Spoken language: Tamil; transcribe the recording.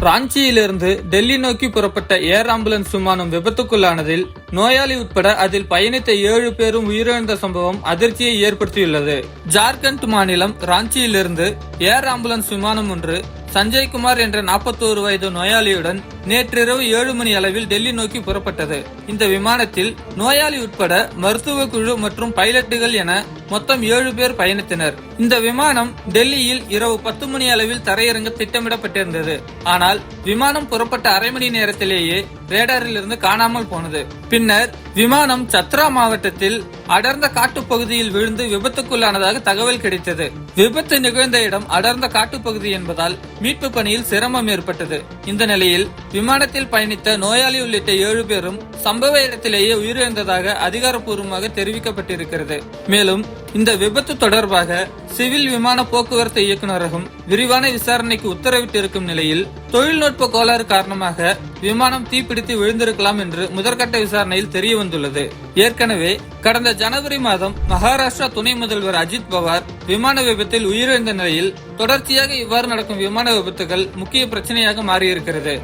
ராஞ்சியிலிருந்து டெல்லி நோக்கி புறப்பட்ட ஏர் ஆம்புலன்ஸ் விமானம் விபத்துக்குள்ளானதில் நோயாளி உட்பட அதில் பயணித்த 7 பேரும் உயிரிழந்த சம்பவம் அதிர்ச்சியை ஏற்படுத்தியுள்ளது. ஜார்க்கண்ட் மாநிலம் ராஞ்சியிலிருந்து ஏர் ஆம்புலன்ஸ் விமானம் ஒன்று சஞ்சய்குமார் என்ற 41 வயது நோயாளியுடன் நேற்றிரவு 7 மணி அளவில் டெல்லி நோக்கி புறப்பட்டது. இந்த விமானத்தில் நோயாளி உட்பட மருத்துவ குழு மற்றும் பைலட்டுகள் என மொத்தம் 7 பேர் பயணித்தனர். இந்த விமானம் டெல்லியில் இரவு 10 மணி அளவில் தரையிறங்க திட்டமிடப்பட்டிருந்தது. ஆனால் விமானம் புறப்பட்ட அரை மணி நேரத்திலேயே ரேடாரில் இருந்து காணாமல் போனது. பின்னர் விமானம் சத்ரா மாவட்டத்தில் அடர்ந்த காட்டுப்பகுதியில் விழுந்து விபத்துக்குள்ளானதாக தகவல் கிடைத்தது. விபத்து நிகழ்ந்த இடம் அடர்ந்த காட்டுப்பகுதி என்பதால் மீட்பு பணியில் சிரமம் ஏற்பட்டது. இந்த நிலையில் விமானத்தில் பயணித்த நோயாளி உள்ளிட்ட 7 பேரும் சம்பவ இடத்திலேயே உயிரிழந்ததாக அதிகாரப்பூர்வமாக தெரிவிக்கப்பட்டிருக்கிறது. மேலும் இந்த விபத்து தொடர்பாக சிவில் விமான போக்குவரத்து இயக்குநரகம் விரிவான விசாரணைக்கு உத்தரவிட்டிருக்கும் நிலையில் தொழில்நுட்ப கோளாறு காரணமாக விமானம் தீப்பிடித்து விழுந்திருக்கலாம் என்று முதற்கட்ட விசாரணையில் தெரிய வந்துள்ளது. ஏற்கனவே கடந்த ஜனவரி மாதம் மகாராஷ்டிரா துணை முதல்வர் அஜித் பவார் விமான விபத்தில் உயிரிழந்த நிலையில் தொடர்ச்சியாக இவ்வாறு நடக்கும் விமான விபத்துகள் முக்கிய பிரச்சனையாக மாறியிருக்கிறது.